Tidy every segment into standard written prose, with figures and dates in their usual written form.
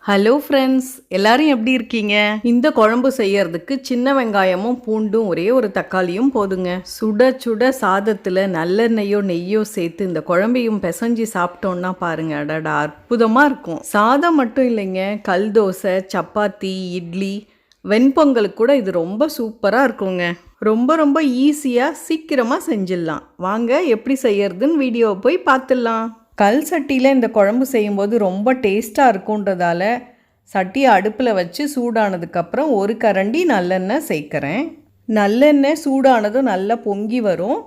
Hello friends, எல்லாரும் எப்படி இருக்கீங்க? இந்த குழம்பு செய்யறதுக்கு சின்ன வெங்காயமும் பூண்டும் ஒரே ஒரு தக்காளியும் போதுங்க. சுட சுட சாதத்தில் நல்லெண்ணெயோ நெய்யோ சேர்த்து இந்த குழம்பையும் பிசைஞ்சு சாப்பிட்டோன்னா பாருங்க, அடடா அற்புதமாக இருக்கும். சாதம் மட்டும் இல்லைங்க, கல் தோசை, சப்பாத்தி, இட்லி, வெண்பொங்கலுக்கு கூட இது ரொம்ப சூப்பராக இருக்குங்க. ரொம்ப ரொம்ப ஈஸியாக சீக்கிரமாக செஞ்சிடலாம். வாங்க எப்படி செய்யறதுன்னு வீடியோவை போய் பார்த்துடலாம். கல் சட்டியில் இந்த குழம்பு செய்யும்போது ரொம்ப டேஸ்ட்டாக இருக்குன்றதால சட்டியை அடுப்பில் வச்சு சூடானதுக்கப்புறம் ஒரு கரண்டி நல்லெண்ணெய் சேர்க்குறேன். நல்லெண்ணெய் சூடானதும் நல்லா பொங்கி வரும்.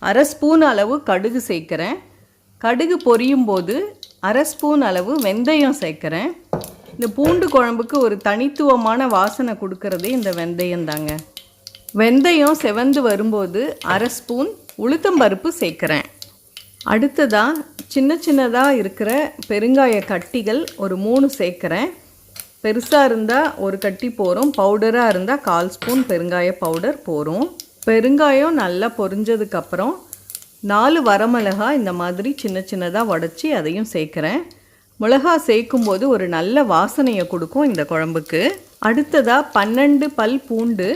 அரை ஸ்பூன் அளவு கடுகு சேர்க்குறேன். கடுகு பொரியும் போது அரை ஸ்பூன் அளவு வெந்தயம் சேர்க்குறேன். இந்த பூண்டு குழம்புக்கு ஒரு தனித்துவமான வாசனை கொடுக்கறதே இந்த வெந்தயம் தாங்க. வெந்தயம் செவந்து வரும்போது அரை ஸ்பூன் உளுத்தம்பருப்பு சேர்க்குறேன். அடுத்ததாக சின்ன சின்னதாக இருக்கிற பெருங்காய கட்டிகள் ஒரு 3 சேர்க்குறேன். பெருசாக இருந்தால் ஒரு கட்டி போகிறோம், பவுடராக இருந்தால் 1/4 ஸ்பூன் பெருங்காய பவுடர் போகிறோம். பெருங்காயம் நல்லா பொரிஞ்சதுக்கப்புறம் 4 வரமிளகாய் இந்த மாதிரி சின்ன சின்னதாக உடச்சி அதையும் சேர்க்குறேன். மிளகா சேர்க்கும்போது ஒரு நல்ல வாசனையை கொடுக்கும் இந்த குழம்புக்கு. அடுத்ததாக 12 பல் பூண்டு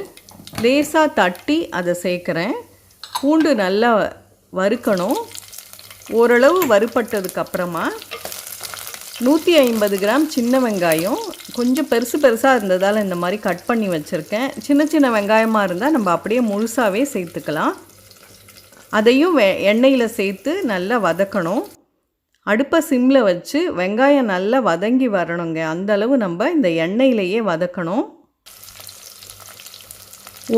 லேசாக தட்டி அதை சேர்க்குறேன். பூண்டு நல்லா வறுக்கணும். ஓரளவு வறுபட்டதுக்கப்புறமா 150 கிராம் சின்ன வெங்காயம், கொஞ்சம் பெருசாக இருந்ததால் இந்த மாதிரி கட் பண்ணி வச்சுருக்கேன். சின்ன சின்ன வெங்காயமாக இருந்தால் நம்ம அப்படியே முழுசாகவே சேர்த்துக்கலாம். அதையும் எண்ணெயில் சேர்த்து நல்லா வதக்கணும். அடுப்பை சிம்மில் வச்சு வெங்காயம் நல்லா வதங்கி வரணுங்க. அந்தளவு நம்ம இந்த எண்ணெயிலேயே வதக்கணும்.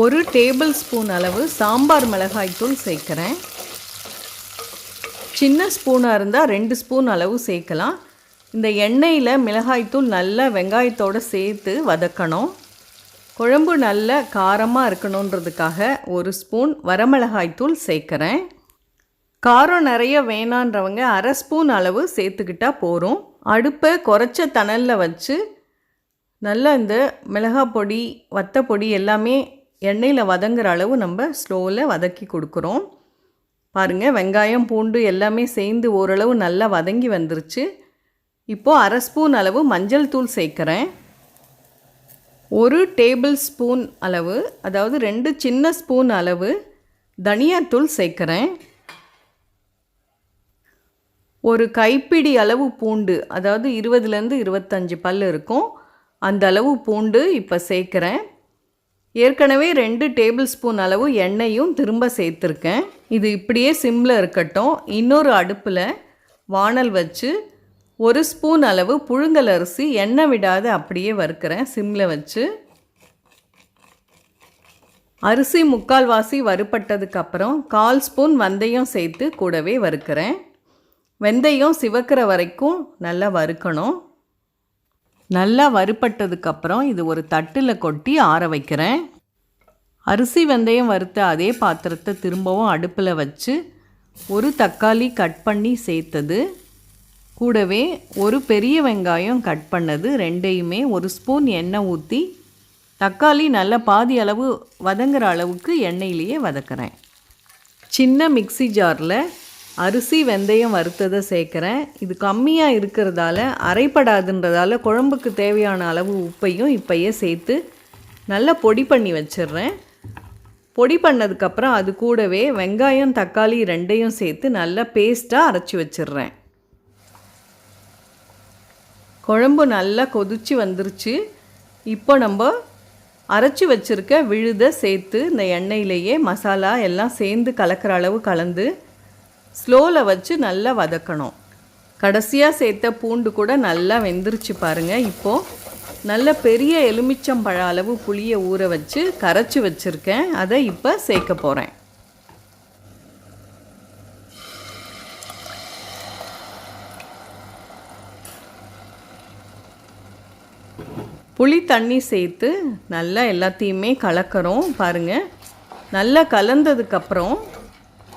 1 டேபிள் ஸ்பூன் அளவு சாம்பார் மிளகாய்த்தூள் சேர்க்குறேன். சின்ன ஸ்பூனாக இருந்தால் 2 ஸ்பூன் அளவு சேர்க்கலாம். இந்த எண்ணெயில் மிளகாய்த்தூள் நல்லா வெங்காயத்தோடு சேர்த்து வதக்கணும். குழம்பு நல்ல காரமாக இருக்கணுன்றதுக்காக 1 ஸ்பூன் வரமிளகாய்த்தூள் சேர்க்குறேன். காரம் நிறைய வேணான்றவங்க அரை ஸ்பூன் அளவு சேர்த்துக்கிட்டால் போகிறோம். அடுப்பை குறைச்ச தணலில் வச்சு நல்லா இந்த மிளகாய் பொடி, வத்தப்பொடி எல்லாமே எண்ணெயில் வதங்குற அளவு நம்ம ஸ்லோவில் வதக்கி கொடுக்குறோம். பாருங்கள், வெங்காயம் பூண்டு எல்லாமே சேர்ந்து ஓரளவு நல்லா வதங்கி வந்துருச்சு. இப்போது அரை ஸ்பூன் அளவு மஞ்சள் தூள் சேர்க்குறேன். 1 டேபிள் ஸ்பூன் அளவு, அதாவது 2 சின்ன ஸ்பூன் அளவு தனியாத்தூள் சேர்க்குறேன். ஒரு கைப்பிடி அளவு பூண்டு, அதாவது 20லேருந்து 25 பல் இருக்கும், அந்த அளவு பூண்டு இப்போ சேர்க்குறேன். ஏற்கனவே 2 டேபிள் ஸ்பூன் அளவு எண்ணெயும் திரும்ப சேர்த்துருக்கேன். இது இப்படியே சிம்மில் இருக்கட்டும். இன்னொரு அடுப்பில் வானல் வச்சு 1 ஸ்பூன் அளவு புழுங்கல் அரிசி எண்ணெய் விடாத அப்படியே வறுக்கிறேன் சிம்மில் வச்சு. அரிசி 3/4 வாசி வறுபட்டதுக்கப்புறம் 1/4 ஸ்பூன் வெந்தயம் சேர்த்து கூடவே வறுக்கிறேன். வெந்தயம் சிவக்கிற வரைக்கும் நல்லா வறுக்கணும். நல்லா வறுபட்டதுக்கப்புறம் இது ஒரு தட்டில் கொட்டி ஆற வைக்கிறேன். அரிசி வெந்தயம் வறுத்த அதே பாத்திரத்தை திரும்பவும் அடுப்பில் வச்சு 1 தக்காளி கட் பண்ணி சேர்த்தது, கூடவே 1 பெரிய வெங்காயம் கட் பண்ணது, 2யுமே 1 ஸ்பூன் எண்ணெய் ஊற்றி தக்காளி நல்லா பாதி அளவு வதங்குற அளவுக்கு எண்ணெயிலேயே வதக்கிறேன். சின்ன மிக்சி ஜாரில் அரிசி வெந்தயம் வறுத்ததை சேர்க்குறேன். இது கம்மியாக இருக்கிறதால அரைப்படாதுன்றதால குழம்புக்கு தேவையான அளவு உப்பையும் இப்போயே சேர்த்து நல்லா பொடி பண்ணி வச்சிடுறேன். பொடி பண்ணதுக்கப்புறம் அது கூடவே வெங்காயம் தக்காளி 2யும் சேர்த்து நல்லா பேஸ்ட்டாக அரைச்சி வச்சிடுறேன். குழம்பு நல்லா கொதிச்சு வந்துருச்சு. இப்போ நம்ம அரைச்சி வச்சுருக்க விழுதை சேர்த்து இந்த எண்ணெயிலேயே மசாலா எல்லாம் சேர்ந்து கலக்கிற அளவு கலந்து ஸ்லோவில் வச்சு நல்லா வதக்கணும். கடைசியாக சேர்த்த பூண்டு கூட நல்லா வெந்துருச்சு பாருங்கள். இப்போது நல்ல பெரிய எலுமிச்சம்பழ அளவு புளியை ஊற வச்சு கரைச்சி வச்சுருக்கேன். அதை இப்போ சேர்க்க போகிறேன். புளி தண்ணி சேர்த்து நல்லா எல்லாத்தையுமே கலக்கிறோம் பாருங்கள். நல்லா கலந்ததுக்கப்புறம்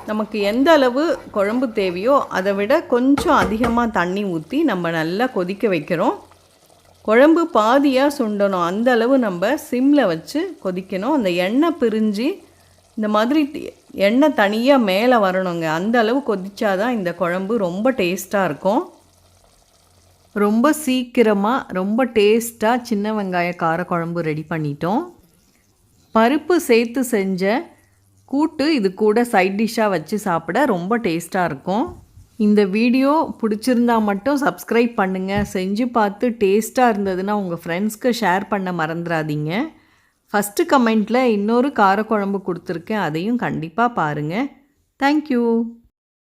நமக்கு எந்த அளவு குழம்பு தேவையோ அதை விட கொஞ்சம் அதிகமாக தண்ணி ஊற்றி நம்ம நல்லா கொதிக்க வைக்கிறோம். குழம்பு பாதியாக சுண்டணும், அந்த அளவு நம்ம சிம்மில் வச்சு கொதிக்கணும். அந்த எண்ணெய் பிரிஞ்சு இந்த மாதிரி எண்ணெய் தனியாக மேலே வரணுங்க. அந்த அளவு கொதிச்சாதான் இந்த குழம்பு ரொம்ப டேஸ்ட்டாக இருக்கும். ரொம்ப சீக்கிரமாக ரொம்ப டேஸ்ட்டாக சின்ன வெங்காய காரக்குழம்பு ரெடி பண்ணிட்டோம். பருப்பு சேர்த்து செஞ்ச கூட்டு இது கூட சைட் டிஷ்ஷாக வச்சு சாப்பிட ரொம்ப டேஸ்ட்டாக இருக்கும். இந்த வீடியோ பிடிச்சிருந்தா மட்டும் சப்ஸ்கிரைப் பண்ணுங்கள். செஞ்சு பார்த்து டேஸ்ட்டாக இருந்ததுன்னா உங்கள் ஃப்ரெண்ட்ஸ்க்கு ஷேர் பண்ண மறந்துடாதீங்க. ஃபஸ்ட்டு கமெண்ட்டில் இன்னொரு காரக்குழம்பு கொடுத்துருக்கேன், அதையும் கண்டிப்பாக பாருங்கள். தேங்க்யூ.